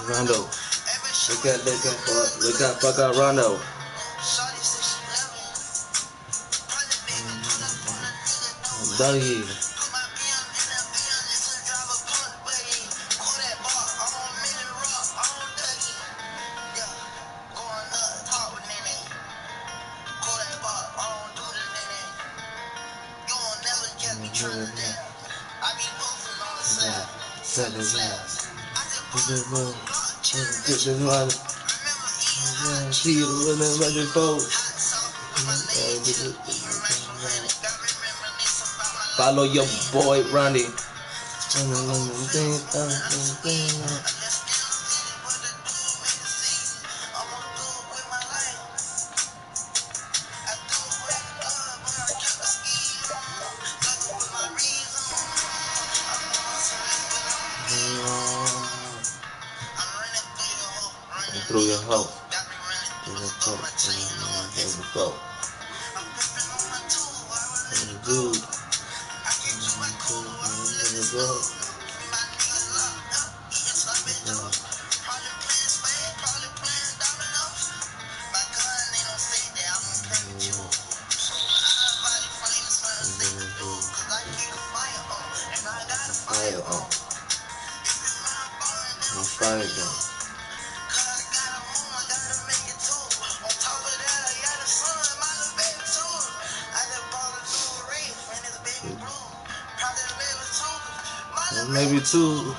Rondo. Look at fuck out Rondo. Dougie. See you like this boat. Follow your boy Ronnie. Through your house. Dude. Maybe two.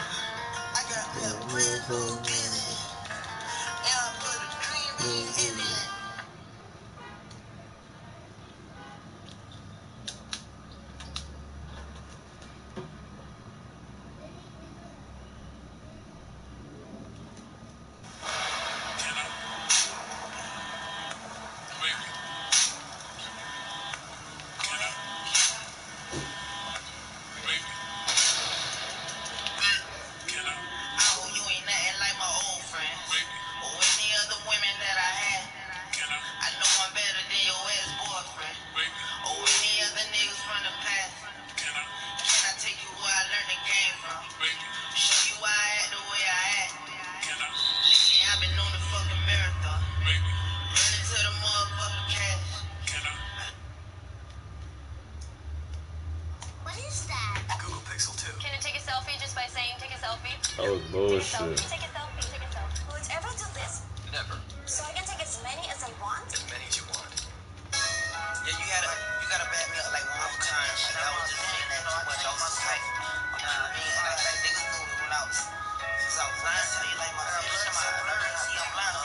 Oh, bullshit. Take a selfie. Will it ever do this? Never. So I can take as many as I want? As many as you want. Yeah, you gotta back me up like one more time. Like I was just saying that too much. I was just like, you know what I mean? Like niggas knew me when I was, since I was lying. So you like my bitch, I'm blind.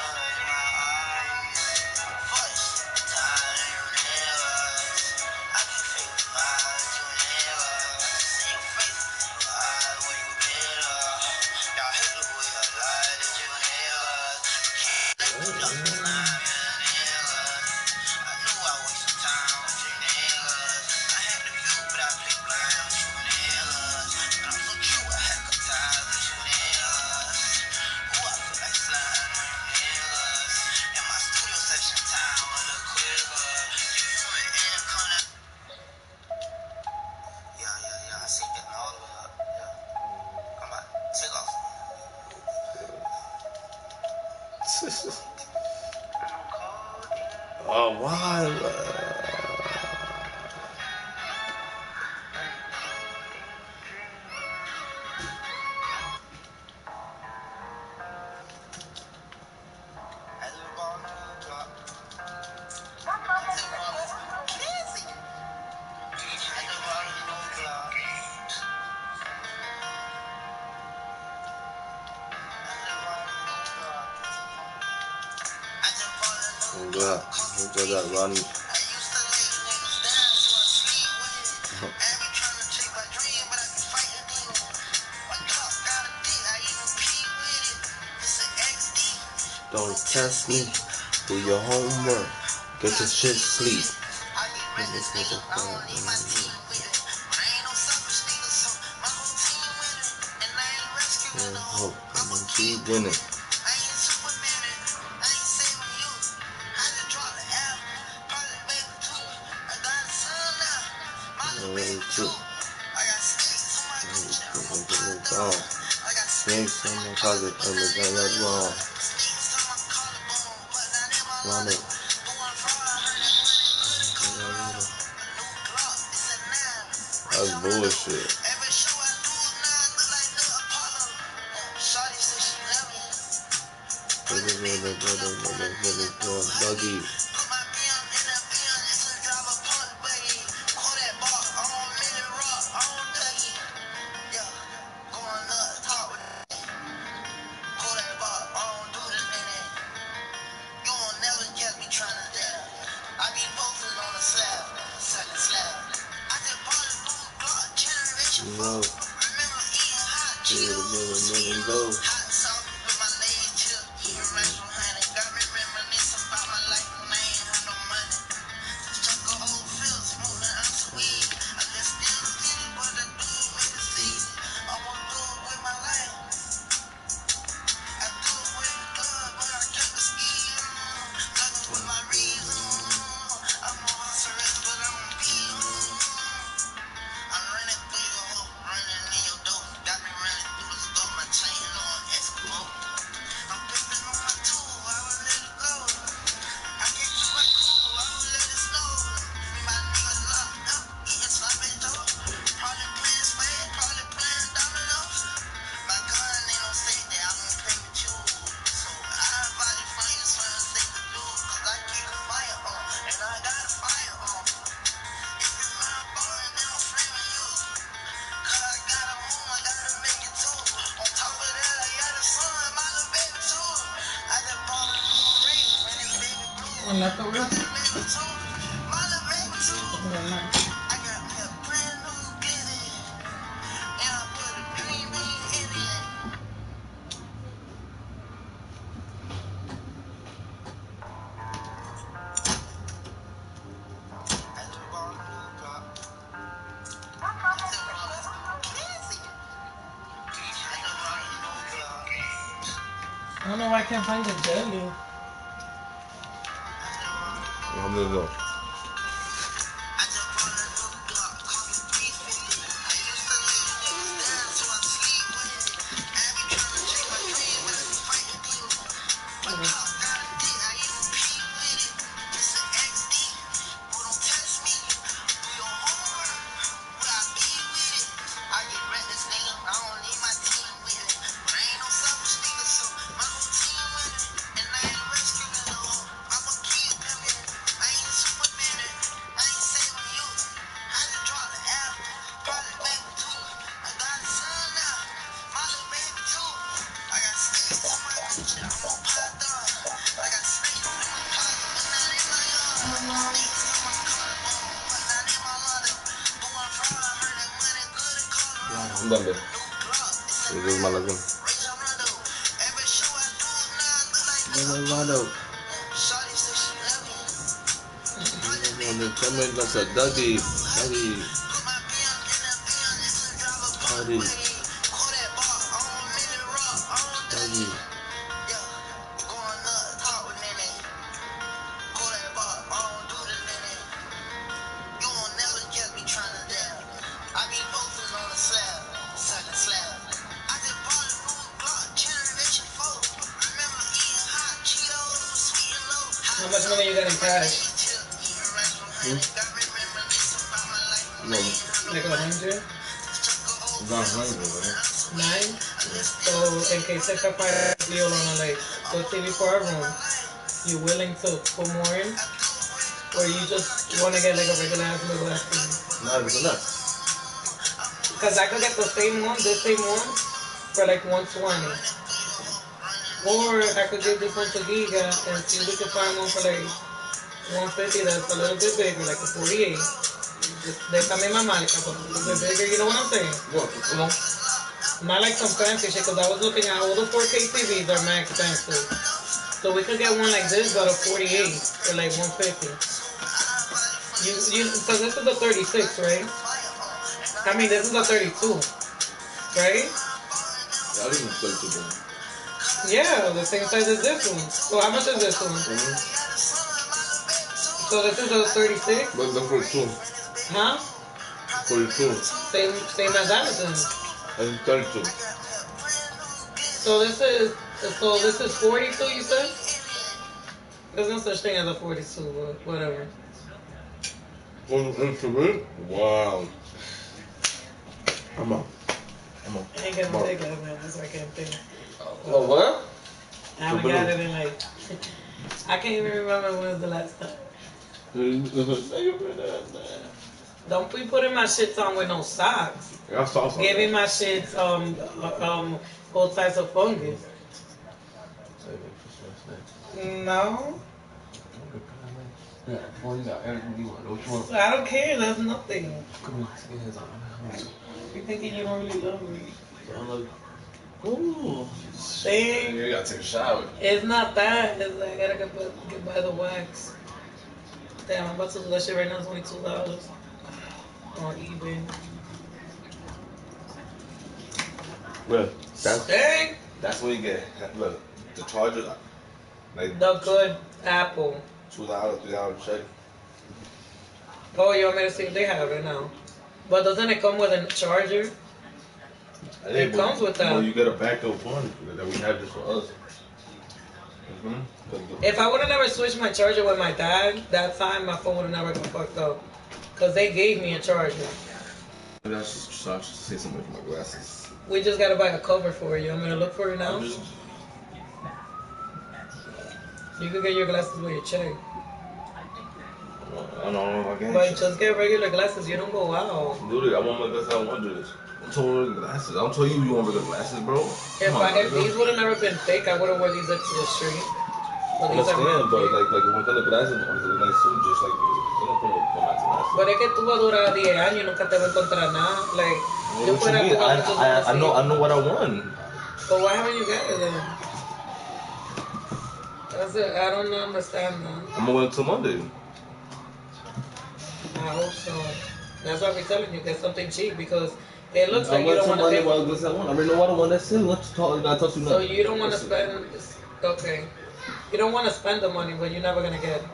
Oh, why? Look at that, Ronnie. Don't test me. Do your homework. Get your shit sleep. Hope and keep winning. Snakes on the closet, and the gun that's wrong. Run it. That's bullshit. Buggy. Go. On laptop bro? I don't know why I can't find the jelly. I'm gonna go. ¿Dónde? Es Malagón. That's a Dougie. How much money you got in cash? No. Like 100? Not 100, right? 9? Yeah. So in case like a fire deal on a like good TV for our room, you willing to put more in? Or you just want to get like a regular ass middle ass TV? Not even enough. Because I could get the same one, this same one, for like 120. Or I could give this one to Giga and see if we can find one for like 150 that's a little bit bigger, like a 48. De esta misma marca, but a little bit bigger, you know what I'm saying? What? No. Not like some fancy shit, because I was looking at all the 4K TVs are mad expensive. So we could get one like this, but a 48 for like 150. So this is the 36, right? I mean, this is the 32, right? Yeah, this is 32. Yeah, the same size as this one. So how much is this one? So this is a 36? But the 42. Huh? 42. Same as Amazon. And 32. So this is 42. You said there's no such thing as a 42, but whatever. Wow. I'm on. I ain't gonna take that man. That's why I can't think. What? I haven't got it in like. I can't even remember when was the last time. Don't be putting my shits on with no socks. I saw something. Giving my shits all types of fungus. No, Yeah, boy, you got everything you want. Which one? I don't care. That's nothing. Come on, get your hands on. You're thinking you don't really love me. I love you. Ooh. Thing. You gotta take a shower. It's not that. It's like I gotta get by the wax. Damn, I'm about to do that shit right now. It's only $2 on eBay. Well, Dang. that's what you get. Look, the charger, like The good Apple. $2, $3 check. Oh, you want me to see if they have it now? But doesn't it come with a charger? It comes with that. Well, you get a backup one that we have just for us. If I would have never switched my charger with my dad, that time my phone would have never got fucked up. Because they gave me a charger. Maybe I should say something for my glasses. We just gotta buy a cover for you. I'm gonna look for it now. You can get your glasses with your check. I don't know if I can. But just get regular glasses, you don't go out. Dude, I want my glasses, I want this. I'm telling you glasses. I'm telling you want regular glasses, bro. If these would have never been fake, I would have worn these up to the street. But I these are understand, but real. like when kind of glasses, it's a nice suit, just like you don't put my glasses. Pero es que tú vas a durar 10 años y nunca te vas a encontrar nada. Like, yo What fuera you mean? jugando I know what I want. But why haven't you got it then? That's it. I don't understand that. I'm gonna wait until Monday. I hope so. That's why we're telling you get something cheap because it looks like you don't want to pay. I already know what I want. That's it. Let's talk. I talk to you now. So you don't want to spend. Okay. You don't want to spend the money, but you're never gonna get it.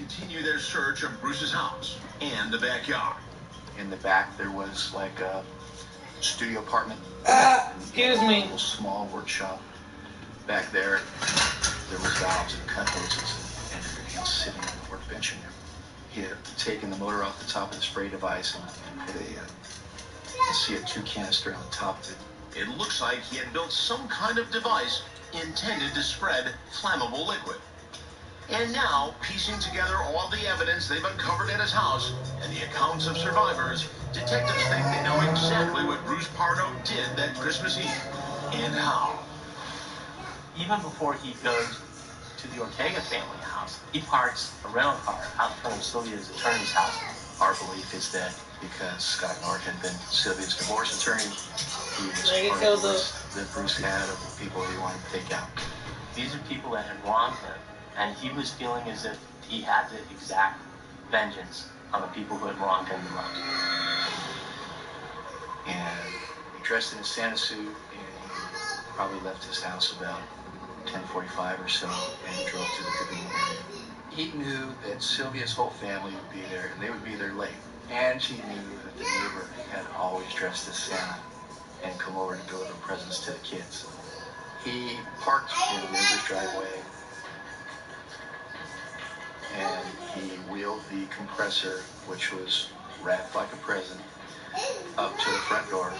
continue their search of Bruce's house and the backyard. In the back, there was like a studio apartment. Excuse me. A little small workshop. Back there, there was valves and cut hoses and everything else sitting on the workbench in there. He had taken the motor off the top of the spray device and put a CO2 canister on the top of it. It looks like he had built some kind of device intended to spread flammable liquid. And now, piecing together all the evidence they've uncovered at his house and the accounts of survivors, detectives think they know exactly what Bruce Pardo did that Christmas Eve and how. Even before he goes to the Ortega family house, he parks a rental car out in front of Sylvia's attorney's house. Our belief is that because Scott Norton had been Sylvia's divorce attorney, he was part of the list that Bruce had of the people he wanted to take out. These are people that had wronged him, and he was feeling as if he had to exact vengeance on the people who had wronged him the most. And he dressed in a Santa suit, and he probably left his house about 10:45 or so, and drove to the Cabine area. He knew that Sylvia's whole family would be there, and they would be there late. And he knew that the neighbor had always dressed as Santa and come over to deliver presents to the kids. He parked in the neighbor's driveway, and he wheeled the compressor, which was wrapped like a present, up to the front door.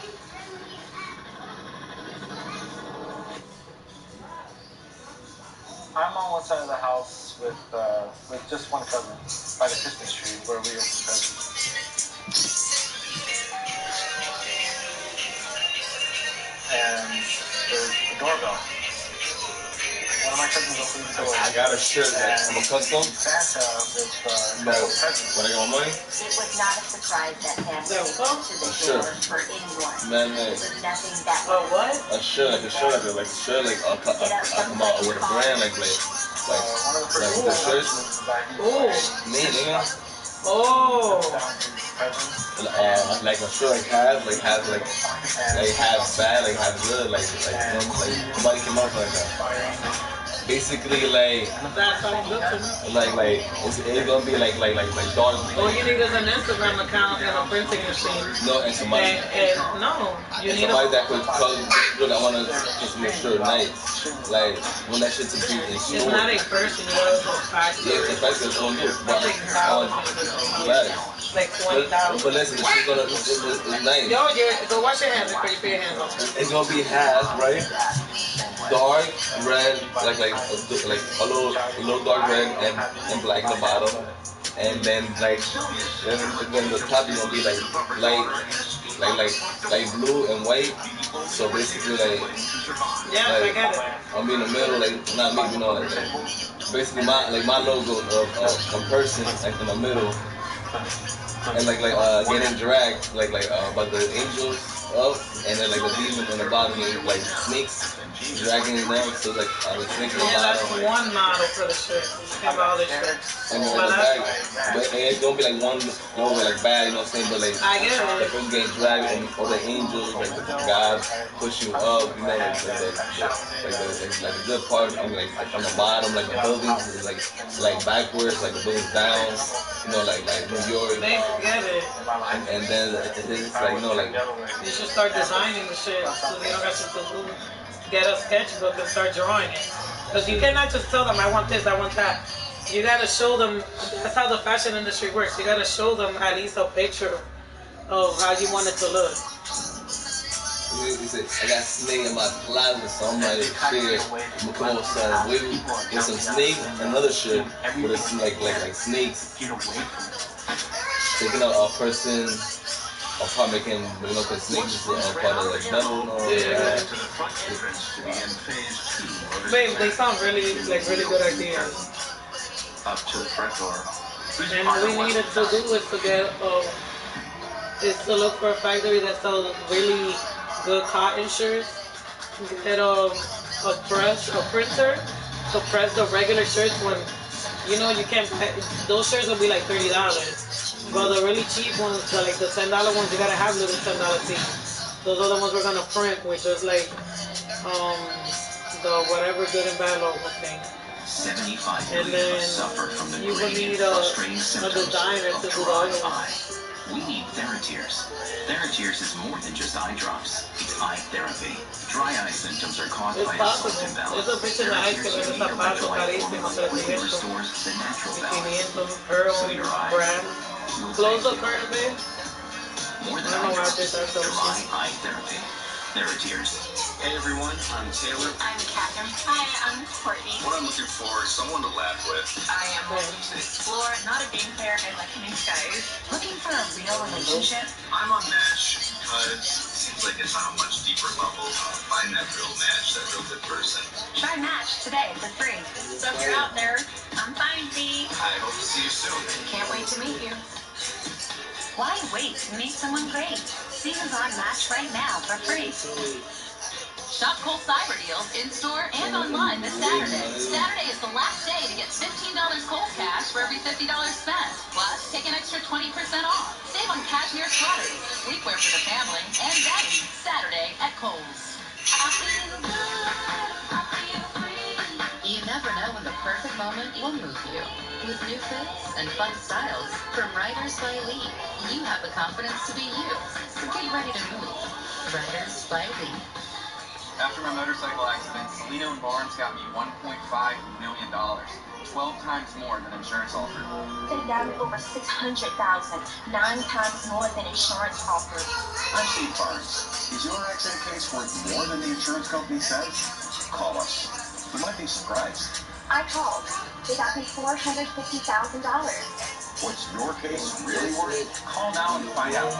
I'm on one side of the house with just one cousin by the Christmas tree where we open presents. And there's the doorbell. One of my cousins opened the door. I got a shirt that I'm accustomed. Santa with No, presents. when I got my money, It was not a surprise that Pam No, came huh? to the Sure. door for anyone. man, It was nothing that Oh, what? a shirt, like a shirt, like a shirt, like I come out with a brand, like One of the first the shirts. Oh. Me, nigga. Oh. Like a shirt, like half bad, like half good, like somebody came out like that. Basically, like That sounds good to me. it's gonna be like dark. All you need is an Instagram account and a printing machine. No, and somebody. And no, you And need somebody a. that could color good. I wanna just make sure nice. Like when that shit to be in It's store. not a person, you know, it's a factory. Yeah, in fact, it's gonna do. But Like like $20,000. But listen, it's nice. Yo, go wash your hands before you put your hands on. It's gonna be half, right? Dark red, like a little dark red and black at the bottom, and then then the top is gonna be like blue and white. So basically Yeah, I get it. I'm in the middle, like not me, you know, like basically my logo of a person like in the middle, and getting dragged like by the angels up, and then like the demon on the bottom, like snakes dragging it down, so like the snake in the Yeah, that's bottom. one model for the shirt. Have all the shirts. And then But the back, and it's gonna be like one over like bad, you know what I'm saying? But like I get the it. person getting dragged, or the angels, like the God push you up, you know, like the good part, I mean, like from the bottom, like the buildings is like backwards, like the buildings down, you know, like New York, They get it. and then it's like, you know, like You should start designing the shit so they don't have to do. Get a sketchbook and start drawing it. Because you cannot just tell them, I want this, I want that. You gotta show them, that's how the fashion industry works. You gotta show them at least a picture of how you want it to look. he said, I got snake in my closet, so I'm like, shit, come on, son, with some snake, another shirt, with it's like snakes, taking out a person. I'll probably making, you know, because snakes is part of like devil and all that. Babe, they sound really good ideas. Up to the front door. And what we needed to do is to get, is to look for a factory that sells really good cotton shirts. Get a printer to press the regular shirts when, you know, you can't, those shirts will be like $30. But the really cheap ones, like the $10 ones, you gotta have little $10 fees. Those are the ones we're gonna print, which is like the whatever good and bad logo thing. 75 And million then suffer from the you will grating need and a frustrating symptoms designer of to do the dry other one. eye. We need TheraTears. TheraTears is more than just eye drops. It's eye therapy. Dry eye symptoms are caused Es by a salt possible. imbalance. Esa fecha en la ice cream TheraTears' es unique zapato electrolyte carísimo, formula quickly 300 restores the natural y balance. 500. Her So own your eyes brand. will Close thank the you. curtain, babe. More I than don't know eye why I drops. did that so Dry cheap. eye therapy. TheraTears. Hey everyone, I'm Taylor. I'm Catherine. Hi, I'm Courtney. What I'm looking for is someone to laugh with. I am going to explore, not a game player. I like new skies. Looking for a real relationship. I'm on Match because it seems like it's on a much deeper level. Find that real match, that real good person. Try Match today for free. So if you're out there, I'm fine, B. I hope to see you soon. Can't wait to meet you. Why wait to meet someone great? See who's on Match right now for free. Shop Kohl's Cyber Deals in-store and online this Saturday. Saturday is the last day to get $15 Kohl's cash for every $50 spent. Plus, take an extra 20% off. Save on cashmere sweaters, sleepwear for the family, and bedding. Saturday at Kohl's. You never know when the perfect moment will move you. With new fits and fun styles from Riders by Lee, you have the confidence to be you. So get ready to move. Riders by Lee. After my motorcycle accident, Salino and Barnes got me $1.5 million, 12 times more than insurance offered. They got me over $600,000, 9 times more than insurance offered. I'm Steve Barnes. Is your accident case worth more than the insurance company says? Call us. You might be surprised. I called. They got me $450,000. What's your case really worth? Call now and find out.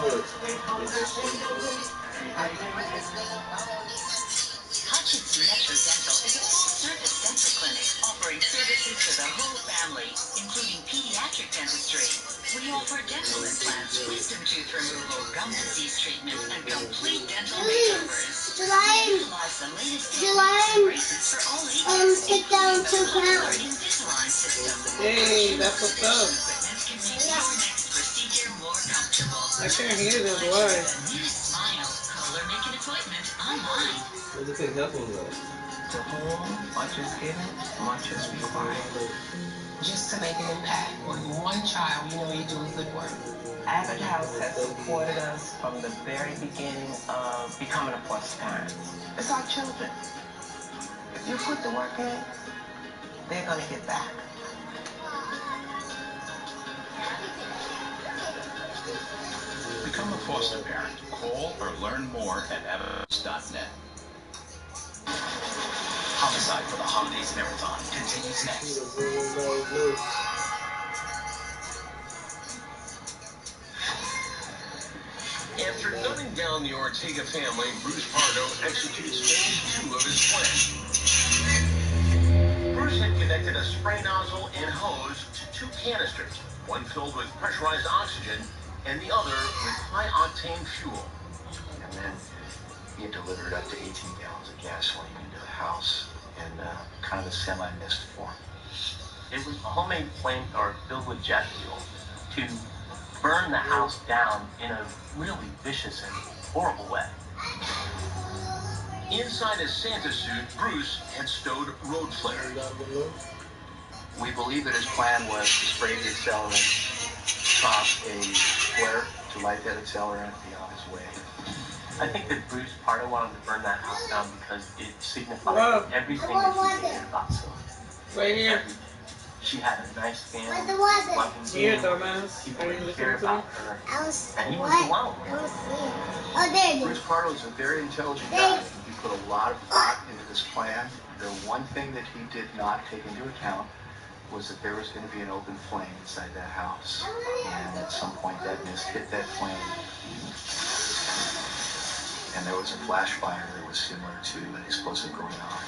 Hutchinson Metro Dental is a full-service dental clinic offering services for the whole family, including pediatric dentistry. We offer dental implants, wisdom tooth removal, gum disease treatment, and complete dental makeovers. Utilize the latest techniques and braces for all ages, including the popular Invisalign system. Hey, that's what's up. Equipment can make your next procedure more comfortable. I can't hear this. Why? New smile. Call or make an appointment online. Where's the thing helping though? To whom much is given, much is required. Just to make an impact on one child, you know you're doing good work. Abbott House has supported us from the very beginning of becoming a plus parent. It's our children. If you put the work in, they're going to get back. Become a foster parent. Call or learn more at abbott.net. Homicide for the Holidays Marathon continues next. After gunning down the Ortega family, Bruce Pardo executes phase 2 of his plan. Bruce had connected a spray nozzle and hose to 2 canisters, one filled with pressurized oxygen and the other with high-octane fuel. And then he had delivered up to 18 gallons of gasoline into the house in kind of a semi-mist form. It was a homemade flamethrower filled with jet fuel to burn the house down in a really vicious and horrible way. Inside his Santa suit, Bruce had stowed road flares. We believe that his plan was to spray the accelerant, toss a flare to light that accelerant, be on his way. I think that Bruce Pardo wanted to burn that house down because it signified everything that he hated about Sylvia. Right here. She had a nice family, loving Here, him, dumbass. people Are you that listening cared to me? about her, and he was alone. Bruce Pardo is a very intelligent guy. He put a lot of thought into this plan. The one thing that he did not take into account was that there was going to be an open flame inside that house. And at some point that mist hit that flame. And there was a flash fire that was similar to an explosive going off.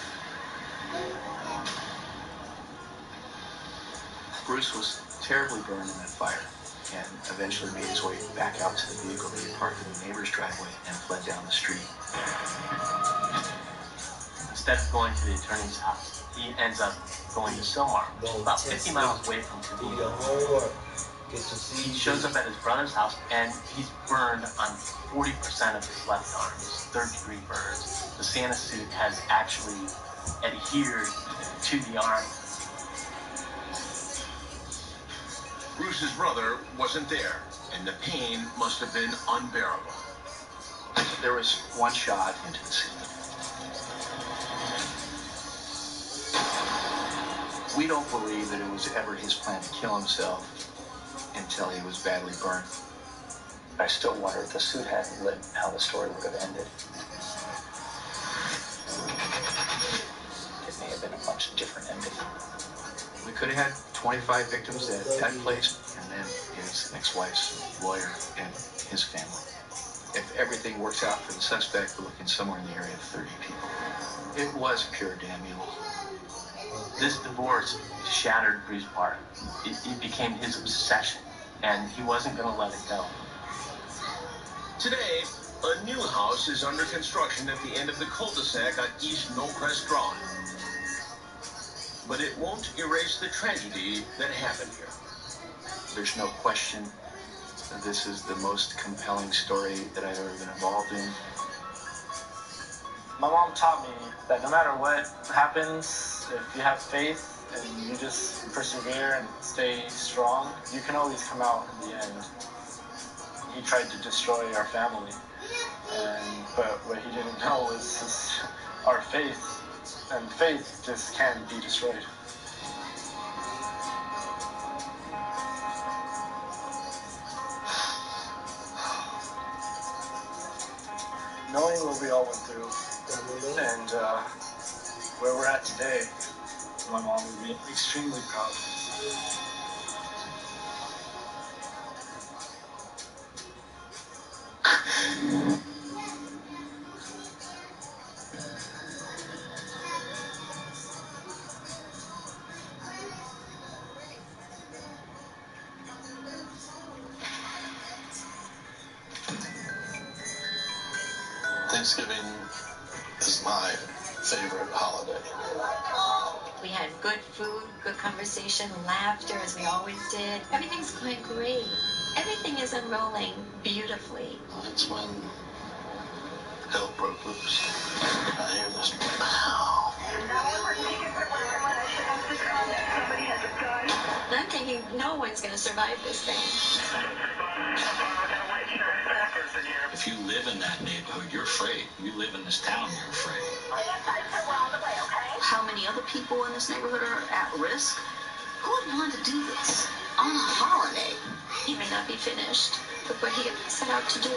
Bruce was terribly burned in that fire and eventually made his way back out to the vehicle that he parked in the neighbor's driveway and fled down the street. Instead of going to the attorney's house, he ends up going to Silmar, which is about 50 miles away from Topeka. He shows up at his brother's house, and he's burned on 40% of his left arm, third-degree burns. The Santa suit has actually adhered to the arm Bruce's brother wasn't there, and the pain must have been unbearable. There was one shot into the scene. We don't believe that it was ever his plan to kill himself until he was badly burned. I still wonder if the suit hadn't lit, how the story would have ended. It may have been a much different ending. We could have had 25 victims at that place, and then his ex-wife's lawyer and his family. If everything works out for the suspect, we're looking somewhere in the area of 30 people. It was pure damn evil. This divorce shattered Bruce's heart. It became his obsession, and he wasn't going to let it go. Today, a new house is under construction at the end of the cul-de-sac on East Knowlcrest Drive. But it won't erase the tragedy that happened here. There's no question that this is the most compelling story that I've ever been involved in. My mom taught me that no matter what happens, if you have faith and you just persevere and stay strong, you can always come out in the end. He tried to destroy our family, but what he didn't know was our faith, and faith just can't be destroyed. Knowing what we all went through and where we're at today, my mom would be extremely proud. Thanksgiving is my favorite holiday. We had good food, good conversation, laughter as we always did. Everything's going great. Everything is unrolling beautifully. It's when hell broke loose. I hear this pow. And I'm thinking no one's going to survive this thing. If you live in that neighborhood, you're afraid. You live in this town, you're afraid. How many other people in this neighborhood are at risk? Who would want to do this on a holiday? He may not be finished with what he set out to do.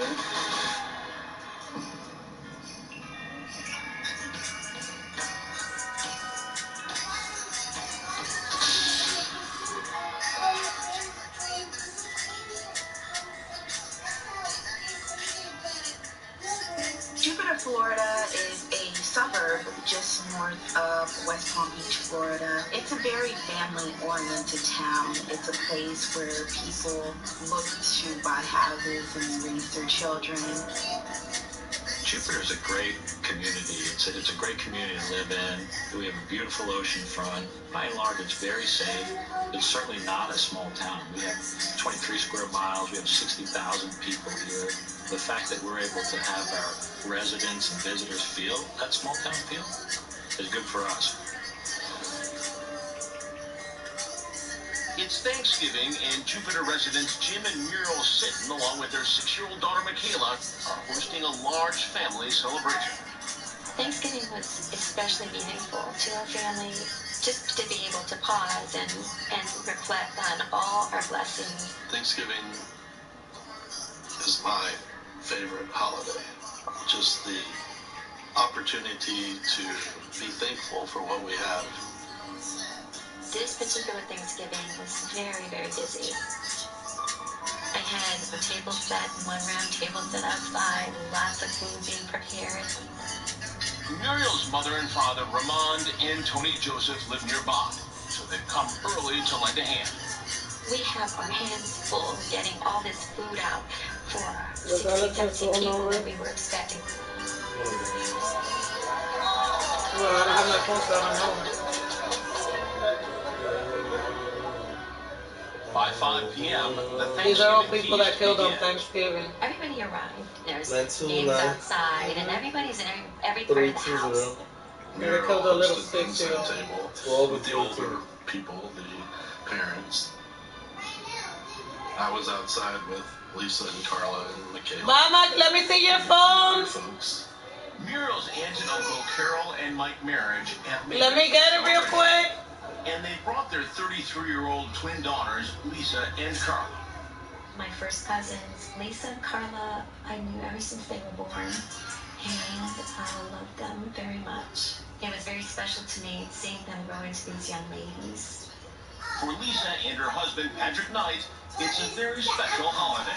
Jupiter, Florida is a suburb just north of West Palm Beach, Florida. It's a very family-oriented town. It's a place where people look to buy houses and raise their children. Jupiter's a great community. It's a great community to live in. We have a beautiful ocean front. By and large, it's very safe. It's certainly not a small town. We have 23 square miles. We have 60,000 people here. The fact that we're able to have our residents and visitors feel that small town feel is good for us. It's Thanksgiving, and Jupiter residents Jim and Muriel Sitton, along with their 6-year-old daughter Michaela, are hosting a large family celebration. Thanksgiving was especially meaningful to our family, just to be able to pause and reflect on all our blessings. Thanksgiving is my favorite holiday. Just the opportunity to be thankful for what we have. This particular Thanksgiving was very, very busy. I had a table set, one round table set outside, lots of food being prepared. Muriel's mother and father, Ramond and Tony Joseph, live nearby, so they've come early to lend a hand. We have our hands full getting all this food out for 60, 70 people that we were expecting. Well, I don't have my phone, so I don't know. By 5 p.m., the These are all Thanksgiving people that feast killed on begins. Thanksgiving. Everybody arrived. There's games outside, and everybody's in every part of the house. They killed a little hosted the inside 6-year-old. table with the older people, the parents. I was outside with Lisa and Carla and Michaela. Mama, let me see your phone. Folks. Muriel's aunt and uncle Carol and Mike Marriage have made Let me get it real quick. And they brought their 33-year-old twin daughters, Lisa and Carla. My first cousins, Lisa and Carla, I knew ever since they were born, and I loved them very much. It was very special to me seeing them grow into these young ladies. For Lisa and her husband, Patrick Knight, it's a very special holiday.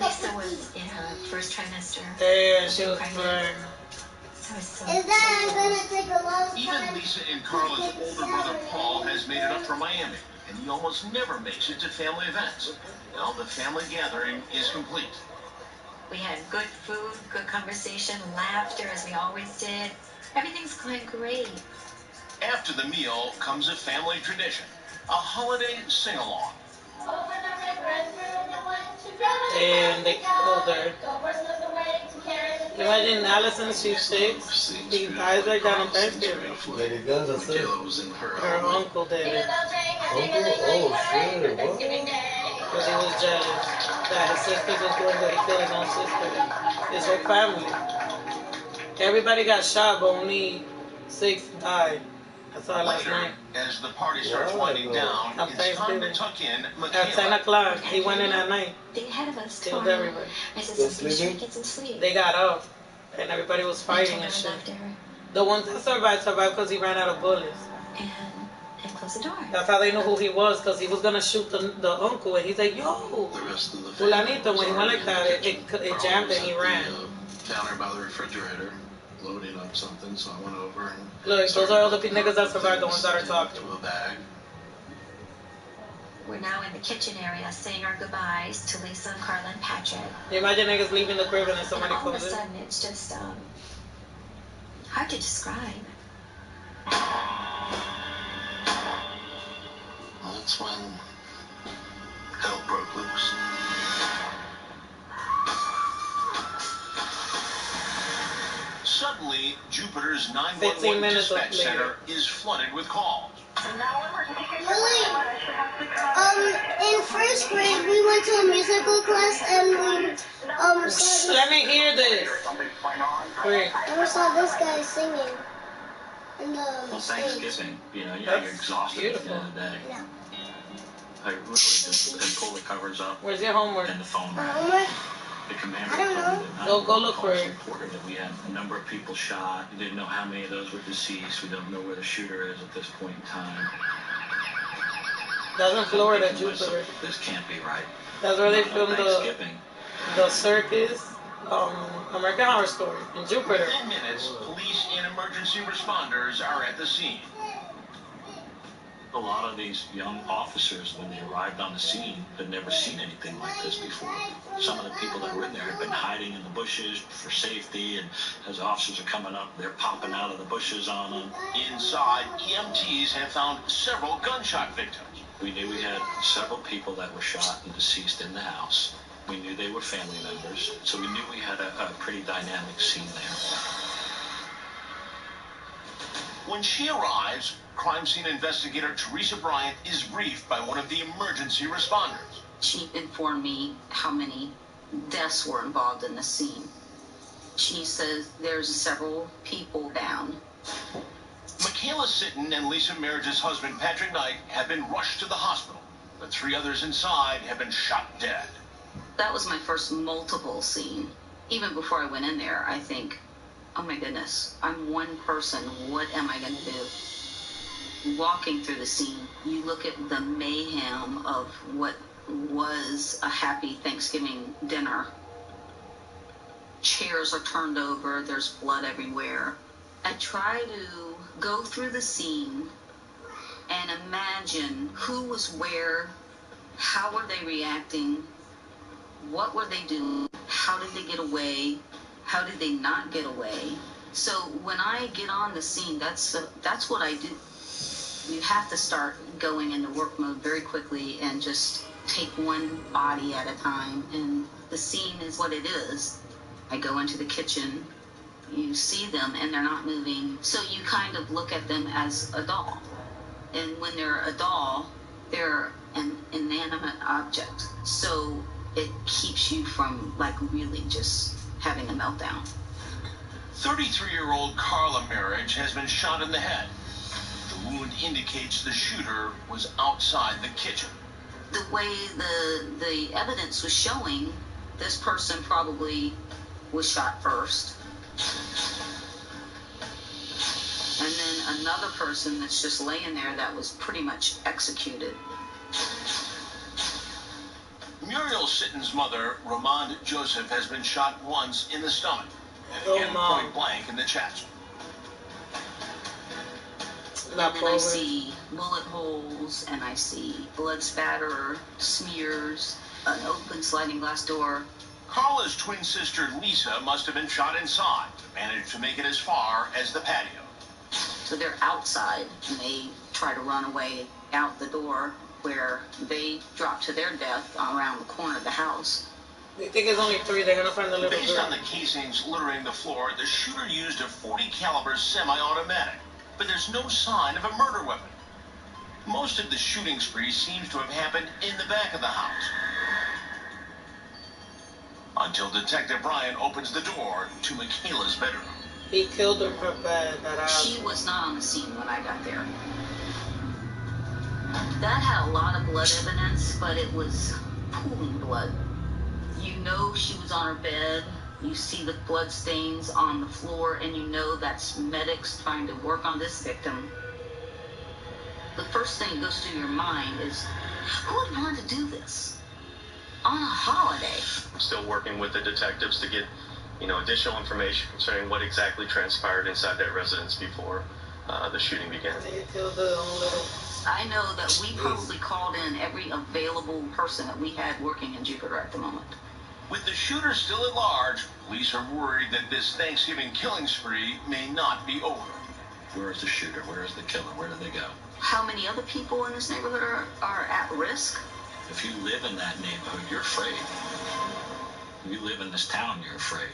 Lisa was in her first trimester. Yeah, she was pregnant. Even Lisa and Carla's older brother Paul has made it up from Miami, and he almost never makes it to family events. Now the family gathering is complete. We had good food, good conversation, laughter as we always did. Everything's going great. After the meal comes a family tradition, a holiday sing-along. And they killed her. Imagine Allison, she's 6. He dies like that on Thanksgiving. Like the guns are sick. Michaela was in her Her uncle did it. Uncle? Oh, shit. What? Because he was jealous that his sisters was doing good. He killed his own sister. His whole family. Everybody got shot, but only 6 died. I saw it last night. As the party starts winding down, it's time to tuck in Michaela. At 10 o'clock, he went in at night. They ahead of us. Killed everybody. I said, "Be sure to get some sleep." They got up, and everybody was fighting and shit. The ones that survived because he ran out of bullets. And close the door. That's how they knew who he was, because he was going to shoot the uncle, and he's like, yo, Fulanito. When he went like that, it jammed and he ran. Counter by the refrigerator, loading up something, so I went over and... Look, those are all the niggas that survived, the ones that are talking. To a bag. We're now in the kitchen area saying our goodbyes to Lisa and Carla and Patrick. You imagine niggas leaving the crib and then somebody and all of a comes in? sudden, it's just hard to describe. Well, that's when hell broke loose. Suddenly, Jupiter's 911 dispatch center is flooded with calls. In first grade, we went to a musical class and we Let me hear this. Wait. And we saw this guy singing in the Well, Thanksgiving, you're exhausted at the end of the day. Yeah. I literally just had pulled the covers up. Where's your homework? And the phone rang. Homework? The commander I don't know. Go look for it. reported that we had a number of people shot. We didn't know how many of those were deceased. We don't know where the shooter is at this point in time. That's in Florida, Jupiter. This can't be right. That's where they filmed the circus, American Horror Story in Jupiter. Within minutes, police and emergency responders are at the scene. A lot of these young officers, when they arrived on the scene, had never seen anything like this before. Some of the people that were in there had been hiding in the bushes for safety, and as officers are coming up, they're popping out of the bushes on them. Inside, EMTs have found several gunshot victims. We knew we had several people that were shot and deceased in the house. We knew they were family members, so we knew we had a pretty dynamic scene there. When she arrives, crime scene investigator Teresa Bryant is briefed by one of the emergency responders. She informed me how many deaths were involved in the scene. She says there's several people down. Michaela Sitton and Lisa Marriage's husband, Patrick Knight, have been rushed to the hospital. The 3 others inside have been shot dead. That was my first multiple scene. Even before I went in there, I think, oh my goodness, I'm one person. What am I going to do? Walking through the scene, you look at the mayhem of what was a happy Thanksgiving dinner. Chairs are turned over. There's blood everywhere. I try to go through the scene and imagine who was where, how were they reacting, what were they doing, how did they get away, how did they not get away. So when I get on the scene, that's what I do. You have to start going into work mode very quickly and just take one body at a time, and the scene is what it is. I go into the kitchen. You see them and they're not moving, so you kind of look at them as a doll. And when they're a doll, They're an inanimate object, so it keeps you from like really just having a meltdown. 33-year-old Carla Marriage has been shot in the head. The wound indicates the shooter was outside the kitchen. The way the evidence was showing, this person probably was shot first. And then another person that's just laying there that was pretty much executed. Muriel Sitton's mother, Ramond Joseph, has been shot once in the stomach and point blank in the chest. And then I see bullet holes, and I see blood spatter, smears, an open sliding glass door. Carla's twin sister, Lisa, must have been shot inside, but managed to make it as far as the patio. So they're outside, and they try to run away out the door, where they drop to their death around the corner of the house. They think it's only 3. They're gonna find the little Based girl. on the casings littering the floor, the shooter used a .40 caliber semi-automatic, but there's no sign of a murder weapon. Most of the shooting spree seems to have happened in the back of the house, until Detective Brian opens the door to Michaela's bedroom. He killed her for bad. She was not on the scene when I got there. That had a lot of blood evidence, but it was pooling blood. You know she was on her bed. You see the blood stains on the floor, and you know that's medics trying to work on this victim. The first thing that goes through your mind is, who would want to do this on a holiday? I'm still working with the detectives to get, additional information concerning what exactly transpired inside that residence before the shooting began. I know that we probably called in every available person that we had working in Jupiter at the moment. With the shooter still at large, police are worried that this Thanksgiving killing spree may not be over. Where is the shooter? Where is the killer? Where did they go? How many other people in this neighborhood are at risk? If you live in that neighborhood, you're afraid. If you live in this town, you're afraid.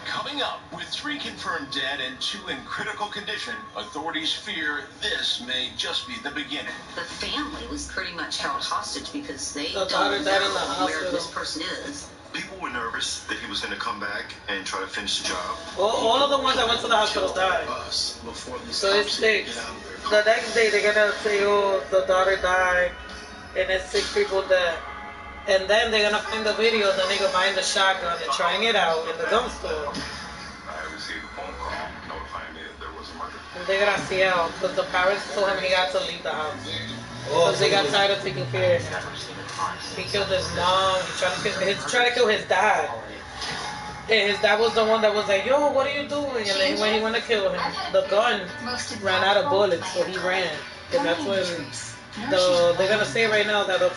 Coming up, with 3 confirmed dead and 2 in critical condition, authorities fear this may just be the beginning. The family was pretty much held hostage because they The don't daughter died in the know where hospital. this person is. People were nervous that he was going to come back and try to finish the job. All of the ones that went to the hospital died. So it's 6. The next day they're gonna say, oh, the daughter died, and it's 6 people dead. And then they're gonna find the video of the nigga buying the shotgun and trying it out in the gun store. I received a phone call notifying me that there was a murder. And they're gonna see out because the parents told him he had to leave the house because they got tired of taking care of him. He killed his mom. He tried to kill his dad. And his dad was the one that was like, yo, what are you doing? And then when he went to kill him, the gun ran out of bullets, so he ran. And that's when they're gonna say right now that the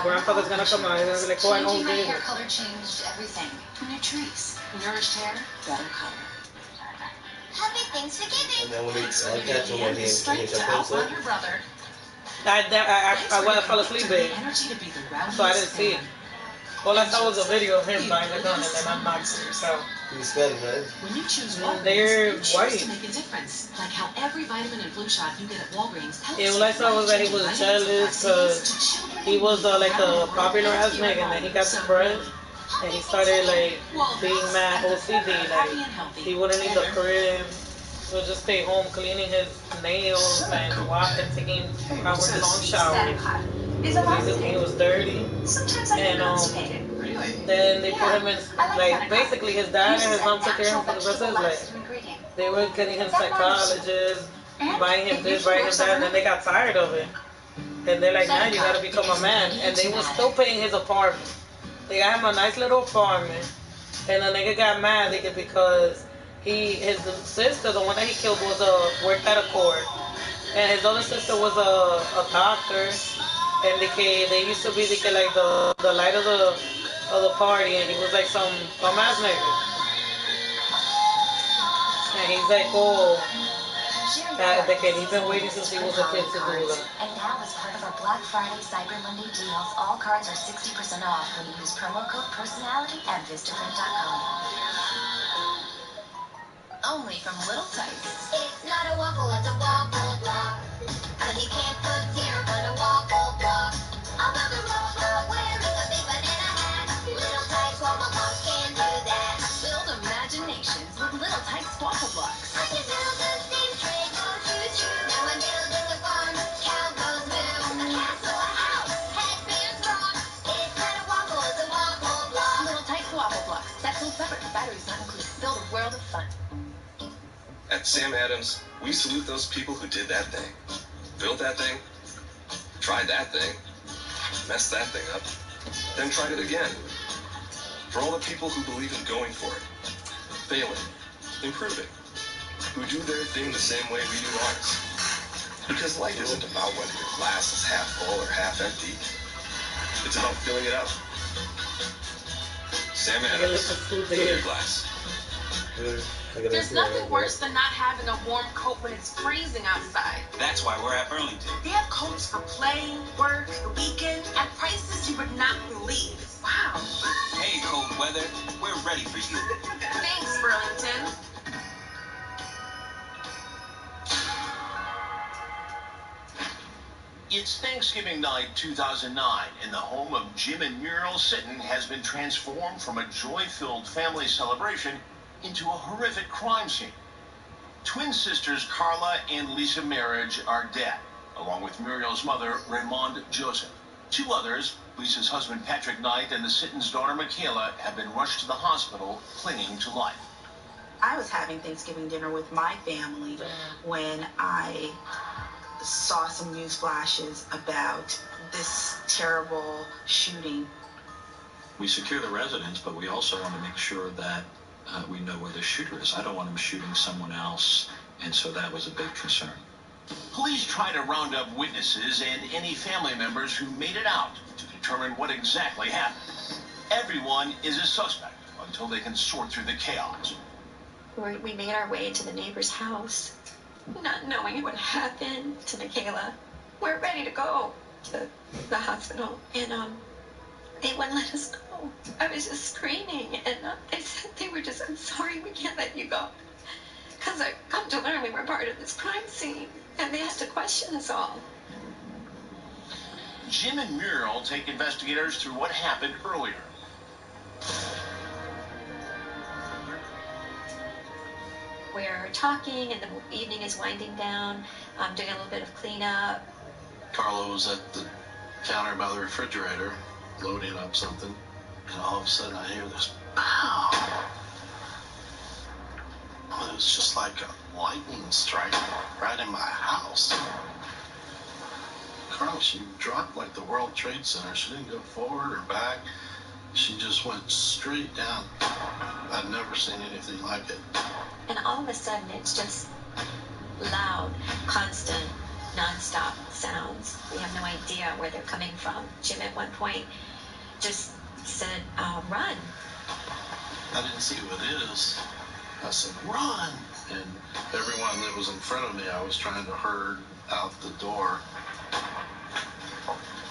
grandfather's gonna come out. He's gonna be like, oh, I know who did it. Hair color changed everything. Nutrice. Nourished hair, better color. Happy Thanksgiving. And then when they catch him when he hits a pencil. Outrun her brother. I fell asleep, babe. Energy to be the So I didn't see it. All I saw was a video of him buying the gun and then unboxing it. So He's Spanish, right? When you choose Walgreens, they're you choose white. to make a difference. Like how every vitamin and flu shot you get at Walgreens helps Yeah, all I saw was that he was jealous because he was like a popular ass nigga, and then he got spread, and he started like being mad OCD, like he wouldn't leave the crib, he would just stay home cleaning his nails and taking hours-long showers. He was dirty, and then they put him in, like, basically his dad and his mom took care of him for the rest of his life. They were getting him psychologists, buying him this, buying him that, and then they got tired of it. And they're like, man, you gotta become a man. And they were still paying his apartment. They got him a nice little apartment, and the nigga got mad because his sister, the one that he killed, worked at a court, and his other sister was a doctor, and they used to be like the light of the party, and he was like some ass nigga. And he's like, oh, he's been waiting since he was a kid to do that. And now, as part of our Black Friday Cyber Monday deals, all cards are 60% off when you use promo code personality at Vistaprint.com. Only from Little Tights. It's not a waffle, it's a waffle block. And you can't put zero but a Adams, we salute those people who did that thing. Built that thing, tried that thing, messed that thing up, then tried it again. For all the people who believe in going for it, failing, improving, who do their thing the same way we do ours. Because life isn't about whether your glass is half full or half empty. It's about filling it up. Sam Adams, fill your glass. There's nothing worse than not having a warm coat when it's freezing outside. That's why we're at Burlington. They have coats for play, work, the weekend, at prices you would not believe. Wow. Hey, cold weather, we're ready for you. Thanks, Burlington. It's Thanksgiving night 2009, and the home of Jim and Muriel Sitton has been transformed from a joy-filled family celebration into a horrific crime scene. Twin sisters Carla and Lisa Marriage are dead, along with Muriel's mother, Raymond Joseph. Two others, Lisa's husband Patrick Knight and the Sittons' daughter Michaela, have been rushed to the hospital, clinging to life. I was having Thanksgiving dinner with my family when I saw some news flashes about this terrible shooting. We secure the residence, but we also want to make sure that we know where the shooter is. I don't want him shooting someone else, and so that was a big concern. Police try to round up witnesses and any family members who made it out to determine what exactly happened. Everyone is a suspect until they can sort through the chaos. We made our way into the neighbor's house, not knowing what happened to Michaela. We're ready to go to the hospital, and they wouldn't let us go. I was just screaming, and they said they were just, I'm sorry, we can't let you go. Because I come to learn we were part of this crime scene, and they had to question us all. Jim and Muriel take investigators through what happened earlier. We're talking, and the evening is winding down. I'm doing a little bit of cleanup. Carla was at the counter by the refrigerator, loading up something, and all of a sudden I hear this pow. It was just like a lightning strike right in my house. Carla, she dropped like the World Trade Center. She didn't go forward or back. She just went straight down. I'd never seen anything like it. And all of a sudden, it's just loud, constant, nonstop sounds. We have no idea where they're coming from. Jim at one point just said, run. I didn't see who it is. I said, run. And everyone that was in front of me, I was trying to herd out the door.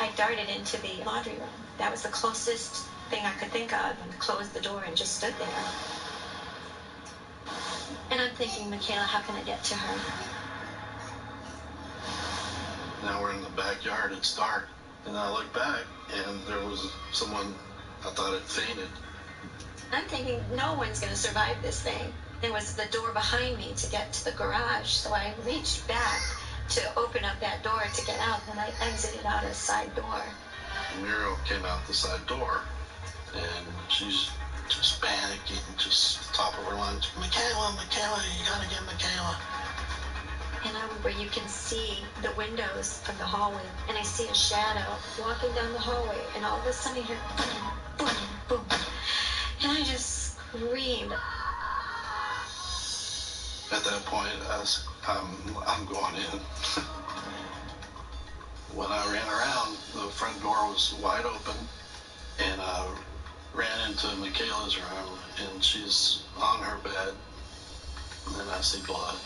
I darted into the laundry room. That was the closest thing I could think of, and closed the door and just stood there. And I'm thinking, Michaela, how can I get to her? Now we're in the backyard, it's dark. And I look back, and there was someone, I thought had fainted. I'm thinking, no one's going to survive this thing. There was the door behind me to get to the garage, so I reached back to open up that door to get out, and I exited out a side door. Muriel came out the side door, and she's just panicking, just top of her lungs. Michaela, you gotta get Michaela. And I'm where you can see the windows from the hallway, and I see a shadow walking down the hallway, and all of a sudden I hear boom, boom, boom, and I just screamed. At that point, I'm going in. When I ran around, the front door was wide open, and I ran into Michaela's room, and she's on her bed, and then I see blood,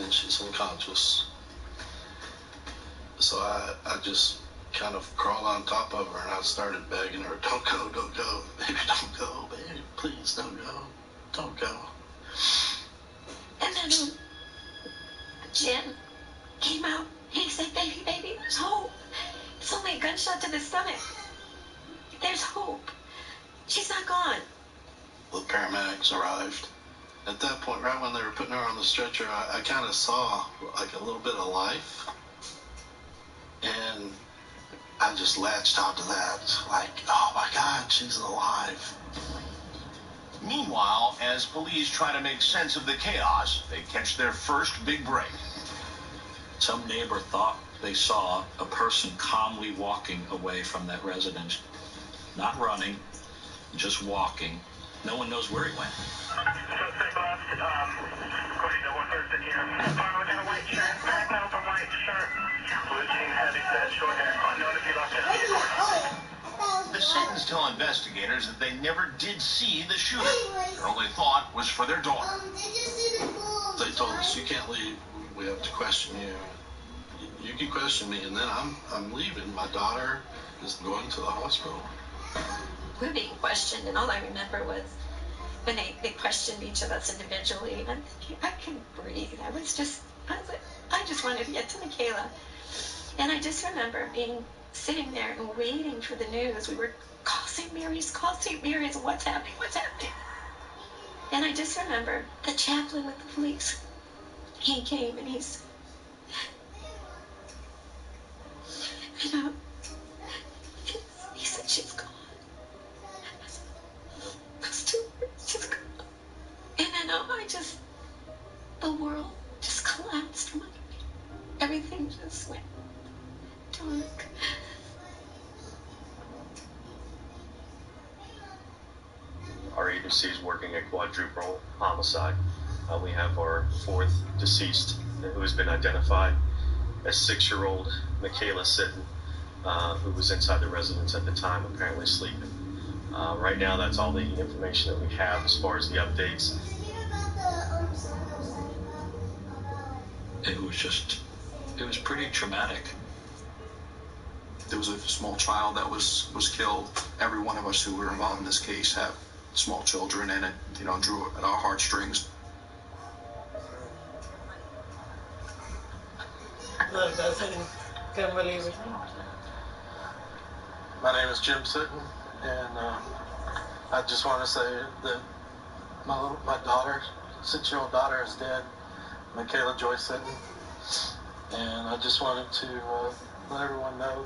and she's unconscious. So I just kind of crawled on top of her, and I started begging her, don't go, baby, don't go, baby, please don't go. And then Jim came out. He said, baby, there's hope. It's only a gunshot to the stomach. There's hope. She's not gone. The paramedics arrived. At that point, right when they were putting her on the stretcher, I kind of saw like a little bit of life. And I just latched onto that. Like, oh my God, she's alive. Meanwhile, as police try to make sense of the chaos, they catch their first big break. Some neighbor thought they saw a person calmly walking away from that residence. Not running, just walking. No one knows where he went. Suspect left, according to one person here. Farmer got a white shirt, black male from white shirt. Blue jeans, heavy set, short hair. Unknown if he left his The Satans tell investigators that they never did see the shooter. Their only thought was for their daughter. They told us, you can't leave. We have to question you. You can question me, and then I'm leaving. My daughter is going to the hospital. We were being questioned, and all I remember was when they questioned each of us individually, and I'm thinking, I couldn't breathe. I was like, I just wanted to get to Michaela. And I just remember sitting there and waiting for the news. We were, call St. Mary's, what's happening? And I just remember the chaplain with the police. He came and he said, he said, she's gone. Those 2 words, she's gone. And then the world just collapsed from under me. Everything just went dark. Our agency is working a quadruple homicide. We have our 4th deceased who has been identified as 6-year-old Michaela Sitton, who was inside the residence at the time, apparently sleeping. Right now, that's all the information that we have as far as the updates. It was pretty traumatic. There was a small child that was killed. Every one of us who were involved in this case have small children, and it drew at our heartstrings. Look, that's it. Can't believe it. My name is Jim Sitton, and I just want to say that my daughter, 6-year-old daughter, is dead, Michaela Joy Sitton, and I just wanted to let everyone know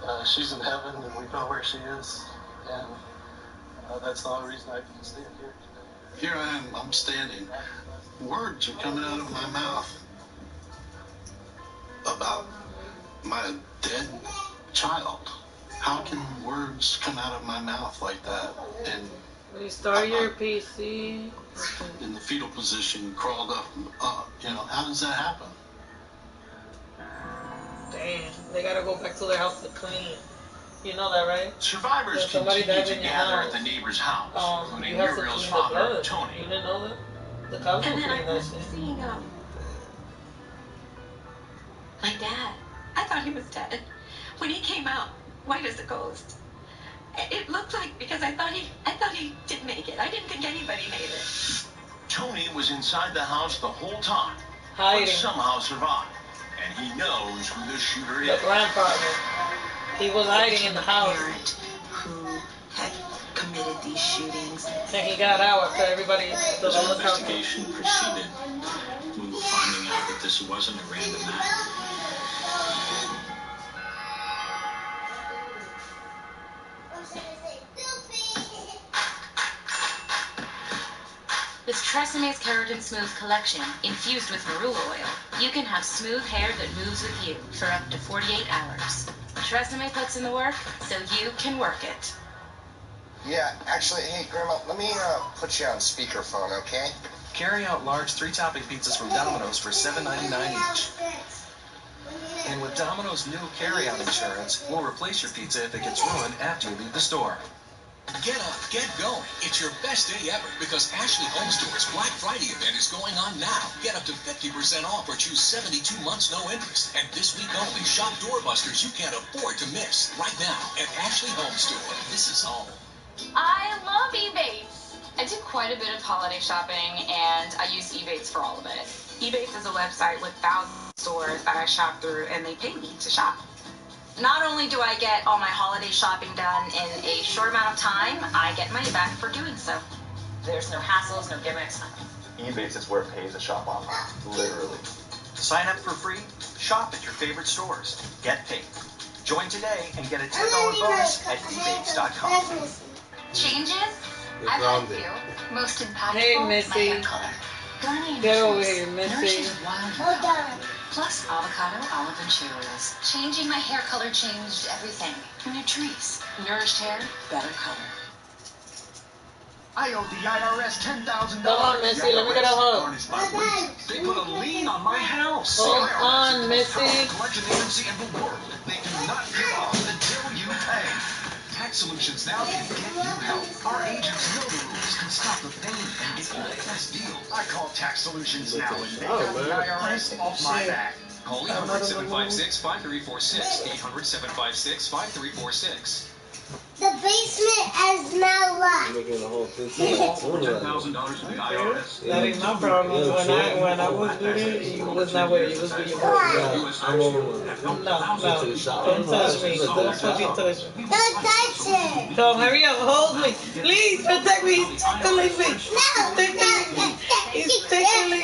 that she's in heaven and we know where she is, and that's the only reason I can stand here today. Here I am, I'm standing. Words are coming out of my mouth about my dead child. How can words come out of my mouth like that? And restart your PC. In the fetal position, crawled up. How does that happen? Damn, they gotta go back to their house to clean. You know that, right? Survivors somebody continue dies to in your gather house. at the neighbor's house, including You have to Muriel's clean the father, blood. Tony. You didn't know that? The cops will And then clean I that remember shit. seeing my dad. I thought he was dead. When he came out, white as a ghost. It looked like, because I thought he didn't make it. I didn't think anybody made it. Tony was inside the house the whole time, hiding, but somehow survived. And he knows who the shooter the is. grandfather. He was hiding in the house. Parent who had committed these shootings. And he got out after everybody. As the investigation proceeded, we were finding out that this wasn't a random act. With Treseme's Keratin Smooth collection, infused with marula oil, you can have smooth hair that moves with you for up to 48 hours. Tresemme puts in the work, so you can work it. Yeah, actually, hey, Grandma, let me put you on speakerphone, okay? Carry out large 3-topping pizzas from Domino's for $7.99 each. And with Domino's new carry-out insurance, we'll replace your pizza if it gets ruined after you leave the store. Get up, get going. It's your best day ever because Ashley Home Store's Black Friday event is going on now. Get up to 50% off or choose 72 months no interest. And this week only, shop doorbusters you can't afford to miss. Right now at Ashley Home Store. This is home. I love Ebates. I do quite a bit of holiday shopping, and I use Ebates for all of it. Ebates is a website with thousands of stores that I shop through, and they pay me to shop. Not only do I get all my holiday shopping done in a short amount of time, I get money back for doing so. There's no hassles, no gimmicks, nothing. Ebates is where pay to shop online, literally. Sign up for free, shop at your favorite stores, get paid. Join today and get a $10 bonus at ebates.com. Changes? You're I've had a grounded. few. Most impactful, Hey, my Missy. hair color. Garnier Get over Choice here, Missy. nourishes wild Hold color. on. Plus avocado, olive, and shea oils. Changing my hair color changed everything. Nutrice. Nourished hair, better color. I owe the IRS $10,000. Come on, Missy, let me get a hug. Garnished my wages. They put a lien on my house. Hold The IRS on, is the most Missy. powerful collection agency in the world. They do not give up until you pay. Tax Solutions now can get you help. Our agents know the rules, can stop the pain, and get you the best deal. I call Tax Solutions now, and they got the IRS off my back. Call 800-756-5346. 800-756-5346. The basement is now locked. You're making the whole thing. $10,000 to the IRS. That ain't my problem. When I was with it, you was not with it. You was with your boyfriend. I'm over with. No. Don't touch me. Don't fucking touch me. Don't touch it. Come, hurry up. Hold me. Please protect me. He's tickling me. He's tickling.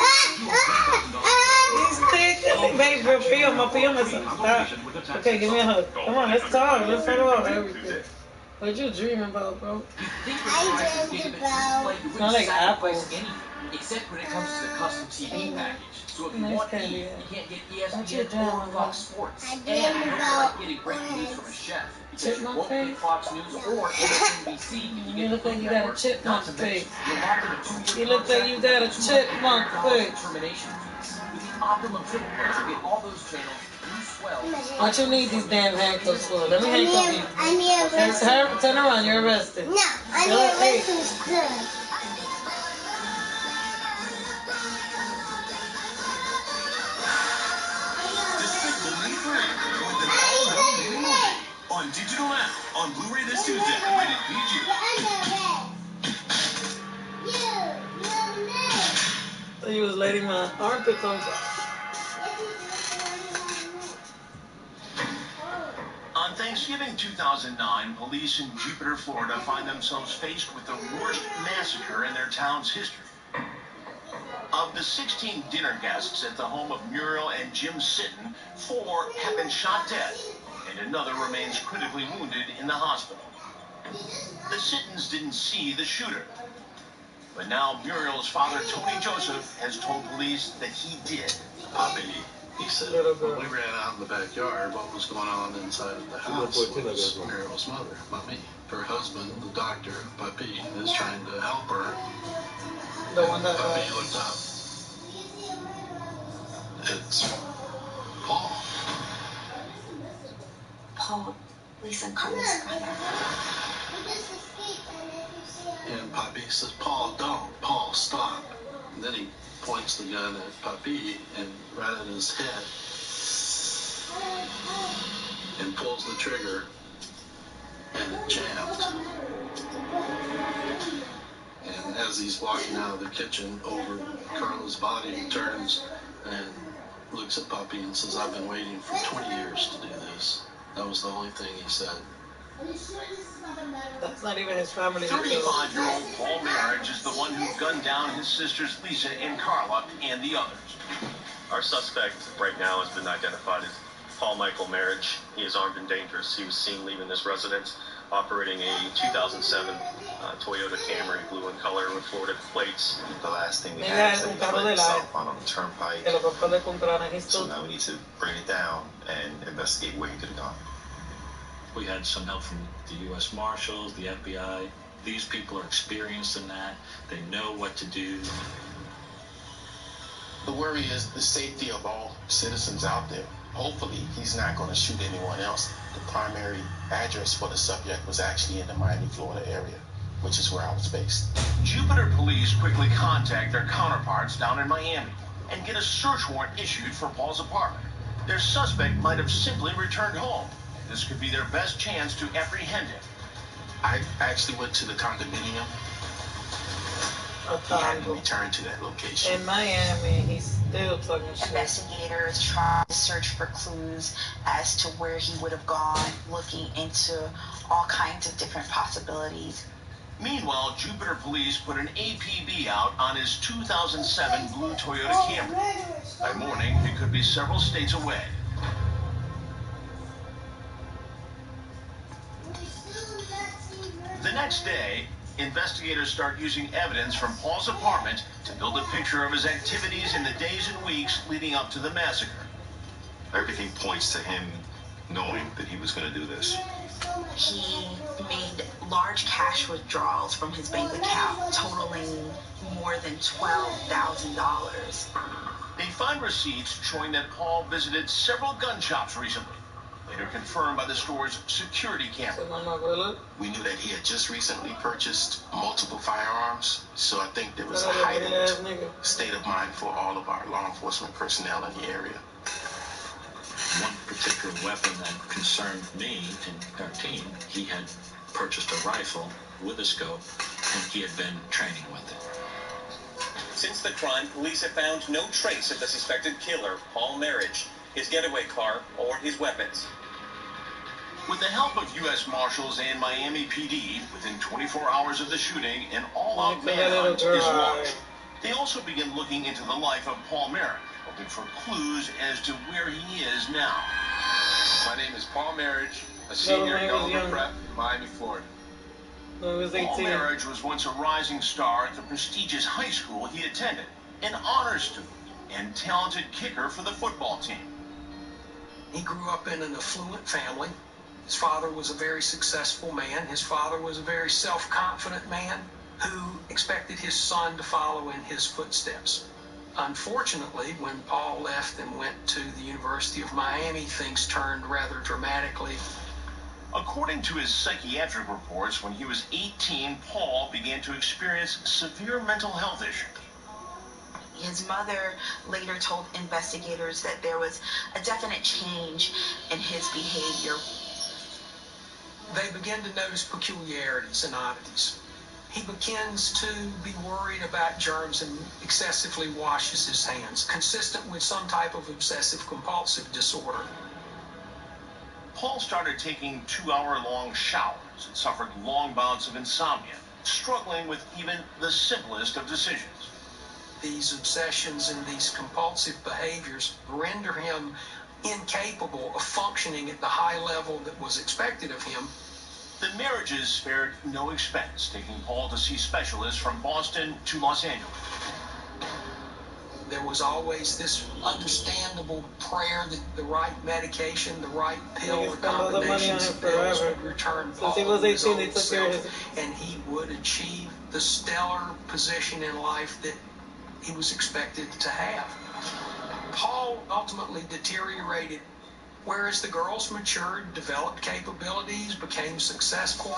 He's tickling. Babe, bro, feel myself. Stop. Okay, give me a hug. Come on, let's talk. Let's talk about everything. What you dreaming about, bro? I dreamed about. It's not like Apple. Except when it comes to the custom TV package. So if you Nice want candy, E, yeah. you can't get What you ESPN doing, or Fox Sports. I And dreamed you don't about like getting breaking news from a chef. Because you chipmunk won't get face. Fox News or MSNBC if you You get look the like you Food got a Network. chipmunk Not to face. mention, you're locked in a 2-year You look like you got a chipmunk $200 face. termination fees. With the Optimum Triple Play, you get all those channels, new swell. What you need these damn handcuffs for? Let me handcuff you. I need a rescue. Turn around, you're arrested. No, I need a rescue still. Despicably Free with an all-new new movie. On digital now, on Blu-ray this Tuesday, rated PG. So you was letting my armpit come out. On Thanksgiving 2009, police in Jupiter, Florida find themselves faced with the worst massacre in their town's history. Of the 16 dinner guests at the home of Muriel and Jim Sitton, 4 have been shot dead, and another remains critically wounded in the hospital. The Sittons didn't see the shooter, but now Muriel's father, Tony Joseph, has told police that he did. Bobby, he said, when we ran out in the backyard, what was going on inside of the house was Muriel's mother, not me. Her husband, the doctor, Puppy, is trying to help her. The one that Puppy looked up. It's Paul. Paul, Lisa and Carlos' brother. And Puppy says, Paul, don't. Paul, stop. And then he points the gun at Puppy and right at his head and pulls the trigger and it jammed. And as he's walking out of the kitchen over Carla's body, he turns and looks at Puppy and says, I've been waiting for 20 years to do this. That was the only thing he said. That's not even his family. 35-year-old Paul Marriage is the one who gunned down his sisters Lisa and Carla and the others. Our suspect right now has been identified as Paul Michael Marriage. He is armed and dangerous. He was seen leaving this residence operating a 2007 Toyota Camry, blue in color with Florida plates. The last thing we had is that he put himself on the turnpike. So now we need to bring it down and investigate where he could have gone. We had some help from the U.S. Marshals, the FBI. These people are experienced in that. They know what to do. The worry is the safety of all citizens out there. Hopefully, he's not going to shoot anyone else. The primary address for the subject was actually in the Miami, Florida area, which is where I was based. Jupiter police quickly contact their counterparts down in Miami and get a search warrant issued for Paul's apartment. Their suspect might have simply returned home. This could be their best chance to apprehend him. I actually went to the condominium. He hadn't returned to that location. In Miami, he's still talking shit. Investigators try to search for clues as to where he would have gone, looking into all kinds of different possibilities. Meanwhile, Jupiter police put an APB out on his 2007 blue Toyota Camry. By morning, it could be several states away. The next day, Investigators start using evidence from Paul's apartment to build a picture of his activities in the days and weeks leading up to the massacre. Everything points to him knowing that he was going to do this. He made large cash withdrawals from his bank account, totaling more than $12,000. They find receipts showing that Paul visited several gun shops recently, later confirmed by the store's security camera. We knew that he had just recently purchased multiple firearms, so I think there was a heightened state of mind for all of our law enforcement personnel in the area. One particular weapon that concerned me and our team, he had purchased a rifle with a scope, and he had been training with it. Since the crime, police have found no trace of the suspected killer, Paul Marriage, his getaway car, or his weapons. With the help of U.S. Marshals and Miami PD, within 24 hours of the shooting, an all-out manhunt is launched. They also begin looking into the life of Paul Merrick, hoping for clues as to where he is now. My name is Paul Marriage, a senior at Gulliver Prep in Miami, Florida. Paul Marriage was once a rising star at the prestigious high school he attended, an honor student, and talented kicker for the football team. He grew up in an affluent family. His father was a very successful man. His father was a very self-confident man who expected his son to follow in his footsteps. Unfortunately, when Paul left and went to the University of Miami, things turned rather dramatically. According to his psychiatric reports, when he was 18, Paul began to experience severe mental health issues. His mother later told investigators that there was a definite change in his behavior. They begin to notice peculiarities and oddities. He begins to be worried about germs and excessively washes his hands, consistent with some type of obsessive-compulsive disorder. Paul started taking 2-hour-long showers and suffered long bouts of insomnia, struggling with even the simplest of decisions. These obsessions and these compulsive behaviors render him incapable of functioning at the high level that was expected of him. The Marriages spared no expense, taking Paul to see specialists from Boston to Los Angeles. There was always this understandable prayer that the right medication, the right pill, or combinations of pills would return Paul to his old self, and he would achieve the stellar position in life that he was expected to have. Paul ultimately deteriorated, whereas the girls matured, developed capabilities, became successful.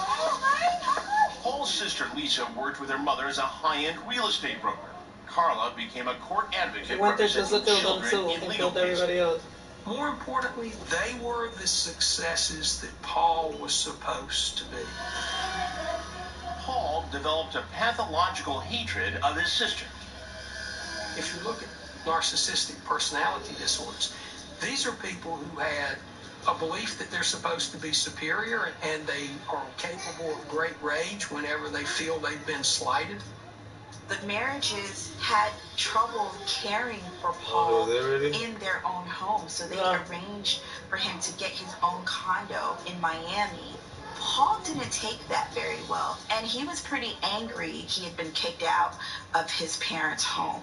Paul's sister Lisa worked with her mother as a high-end real estate broker. Carla became a court advocate representing children in legal cases. More importantly, they were the successes that Paul was supposed to be. Paul developed a pathological hatred of his sister. If you look at narcissistic personality disorders, these are people who had a belief that they're supposed to be superior and they are capable of great rage whenever they feel they've been slighted. The Marriages had trouble caring for Paul in their own home, so they arranged for him to get his own condo in Miami. Paul didn't take that very well, and he was pretty angry he had been kicked out of his parents' home.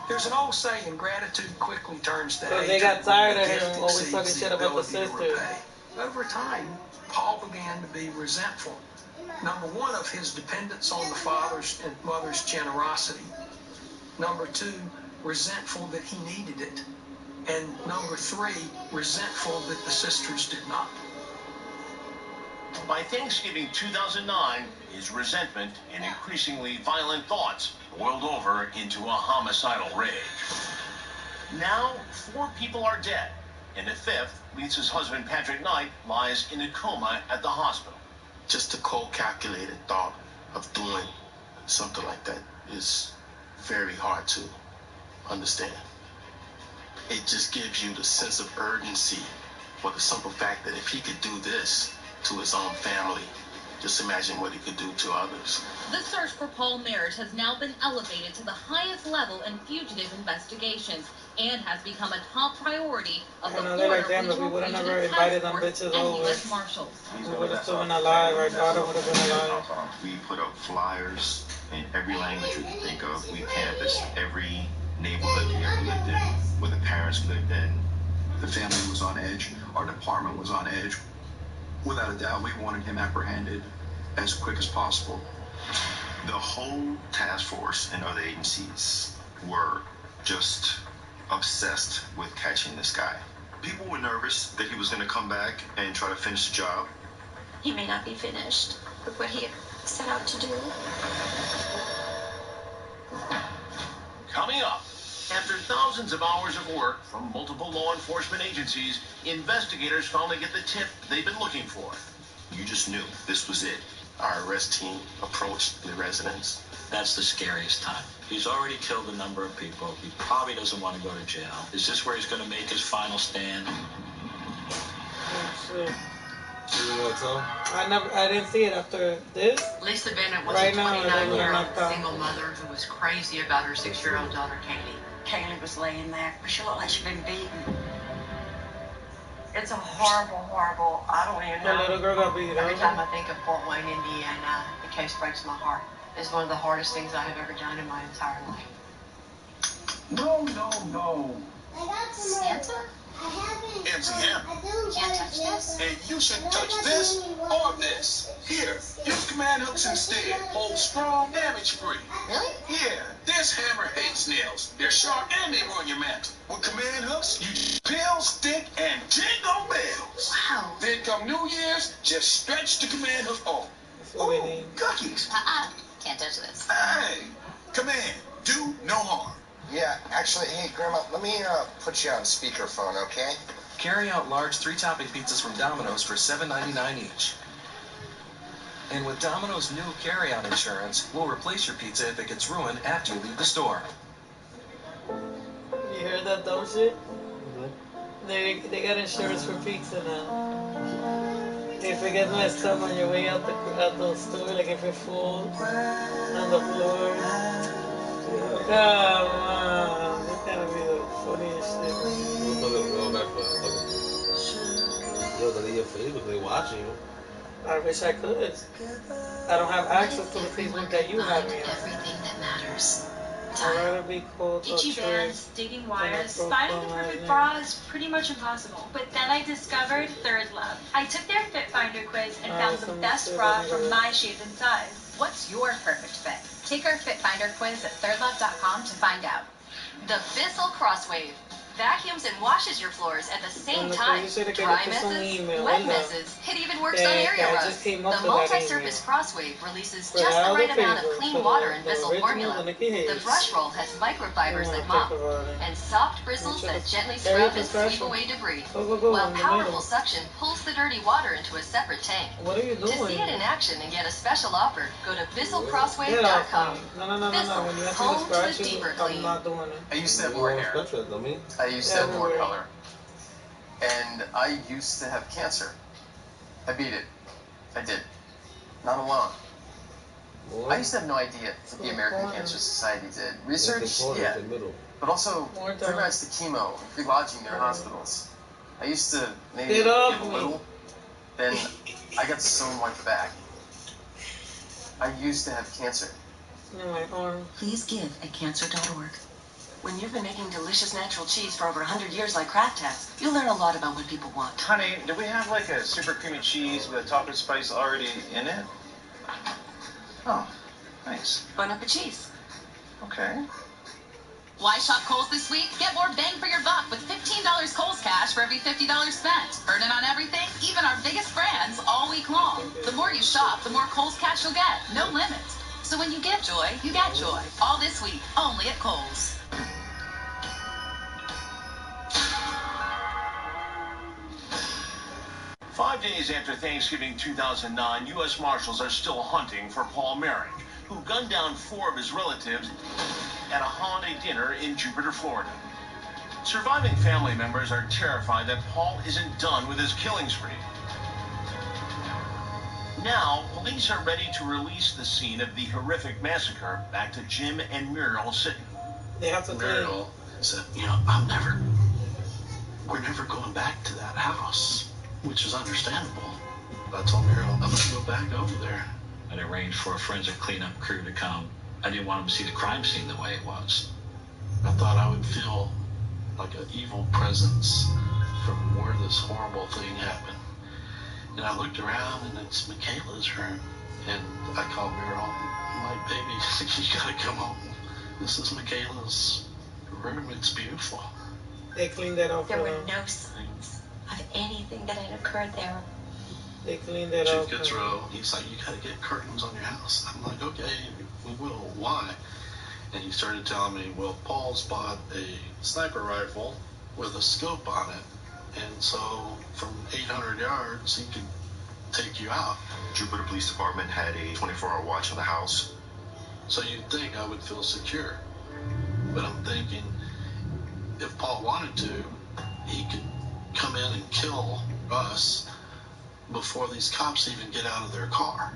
There's an old saying, gratitude quickly turns to hatred. They got tired of when the him gift always talking exceeds shit the about the ability to sister. repay. Over time, Paul began to be resentful. Number one, of his dependence on the father's and mother's generosity. Number two, resentful that he needed it. And number three, resentful that the sisters did not. By Thanksgiving 2009, his resentment and increasingly violent thoughts boiled over into a homicidal rage. Now, 4 people are dead, and a 5th, Lisa's husband Patrick Knight, lies in a coma at the hospital. Just a cold, calculated thought of doing something like that is very hard to understand. It just gives you the sense of urgency for the simple fact that if he could do this to his own family, Just imagine what he could do to others. The search for Paul Marriage has now been elevated to the highest level in fugitive investigations and has become a top priority of the Florida Regional Fugitive Task Force and U.S. Marshals. We would have still been alive. Our daughter would have been alive. We put up flyers in every language we could think of. We canvassed every neighborhood he ever lived in, where the parents lived in. The family was on edge. Our department was on edge. Without a doubt, we wanted him apprehended as quick as possible. The whole task force and other agencies were just obsessed with catching this guy. People were nervous that he was going to come back and try to finish the job. He may not be finished with what he had set out to do. Coming up, after thousands of hours of work from multiple law enforcement agencies, investigators finally get the tip they've been looking for. You just knew this was it. Our arrest team approached the residence. That's the scariest time. He's already killed a number of people. He probably doesn't want to go to jail. Is this where he's going to make his final stand? I didn't see it after this. Lisa Bennett was Right a now, 29-year-old single mother who was crazy about her 6-year-old daughter, Kaylee. Kaylee was laying there, but she looked like she'd been beaten. It's a horrible, horrible, I don't even know. The little girl got beat Every up. time I think of Fort Wayne, Indiana, the case breaks my heart. It's one of the hardest things I have ever done in my entire life. No. I got some Santa? MCM. Can't touch this? And you shouldn't touch this or this. Here, use command hooks instead. Hold strong, damage-free. Really? Yeah, this hammer hates nails. They're sharp and they ruin your mantle. With command hooks, you peel, stick, and jingle bells. Wow. Then come New Year's, just stretch the command hook on. Oh, cookies. Can't touch this. Hey, command, do no harm. Yeah, actually, hey, Grandma, let me put you on speakerphone, okay? Carry out large 3-topping pizzas from Domino's for $7.99 each. And with Domino's new carry-out insurance, we'll replace your pizza if it gets ruined after you leave the store. You heard that dumb shit? They got insurance for pizza now. If it gets messed up on your way out the store, like if it's full on the floor. Come on, that's gotta be the funniest shit. They watching you. I wish I could. I don't have access to the Facebook that you have me on. Everything that matters. I'd rather be cold or Itchy bands, digging wires, finding the perfect bra is pretty much impossible. But then I discovered Third Love. I took their Fit Finder quiz and found the best bra for my shape and size. What's your perfect fit? Take our Fit Finder quiz at thirdlove.com to find out. The Bissell Crosswave vacuums and washes your floors at the same time. Dry messes, wet messes. It even works on area rugs. The multi-surface Crosswave releases just the right amount of clean water in Bissell formula. The brush roll has microfibers that mop, and soft bristles that gently scrub and sweep away debris, while powerful suction pulls the dirty water into a separate tank. What are you doing? To see it in action and get a special offer, go to BissellCrosswave.com. No. When you ask me to scratch you, I'm not doing it. I used to have more hair. I used to have more color. And I used to have cancer. I beat it. I did. Not alone. I used to have no idea what the American Cancer Society did. Research, yeah. But also, regards to chemo, free lodging in their hospitals. I used to maybe give a little, then I got sewn like the back. I used to have cancer. Please give at cancer.org. When you've been making delicious natural cheese for over 100 years like Kraft has, you'll learn a lot about what people want. Honey, do we have like a super creamy cheese with a topping spice already in it? Oh, nice. Bon appetit. Okay. Why shop Kohl's this week? Get more bang for your buck with $15 Kohl's cash for every $50 spent. Earn it on everything, even our biggest brands, all week long. The more you shop, the more Kohl's cash you'll get. No limits. So when you get joy, you get joy. All this week, only at Kohl's. Five days after Thanksgiving 2009, U.S. Marshals are still hunting for Paul Marriage, who gunned down 4 of his relatives at a holiday dinner in Jupiter, Florida. Surviving family members are terrified that Paul isn't done with his killing spree. Now, police are ready to release the scene of the horrific massacre back to Jim and Muriel Sitton. They have to Muriel said, we're never going back to that house, which is understandable. I told Muriel, I'm going to go back over there. I'd arranged for a forensic cleanup crew to come. I didn't want them to see the crime scene the way it was. I thought I would feel like an evil presence from where this horrible thing happened. And I looked around, and it's Michaela's room. And I called Muriel. I'm like, baby, you gotta come home. This is Michaela's room. It's beautiful. They cleaned that off. There were no signs of anything that had occurred there. They cleaned that Chief off. Goodrow, he's like, you gotta get curtains on your house. I'm like, okay, we will. Why? And he started telling me, well, Paul's bought a sniper rifle with a scope on it. And so from 800 yards, he could take you out. Jupiter Police Department had a 24-hour watch on the house. So you'd think I would feel secure. But I'm thinking, if Paul wanted to, he could come in and kill us before these cops even get out of their car.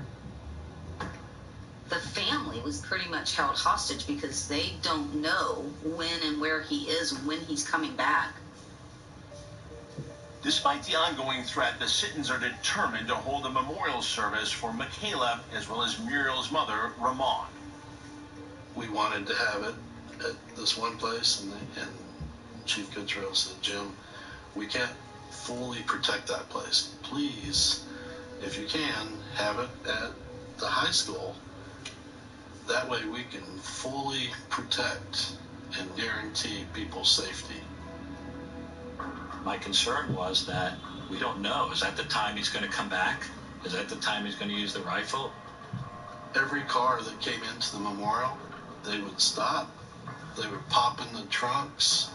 The family was pretty much held hostage because they don't know when and where he is and when he's coming back. Despite the ongoing threat, the Sittons are determined to hold a memorial service for Michaela as well as Muriel's mother, Ramon. We wanted to have it at this one place, and Chief Goodrow said, Jim, we can't fully protect that place. Please, if you can, have it at the high school. That way we can fully protect and guarantee people's safety. My concern was that we don't know. Is that the time he's going to come back? Is that the time he's going to use the rifle? Every car that came into the memorial, they would stop. They would pop in the trunks.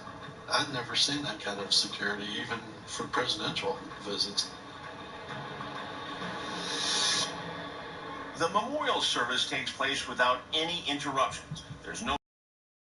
I'd never seen that kind of security, even for presidential visits. The memorial service takes place without any interruptions. There's no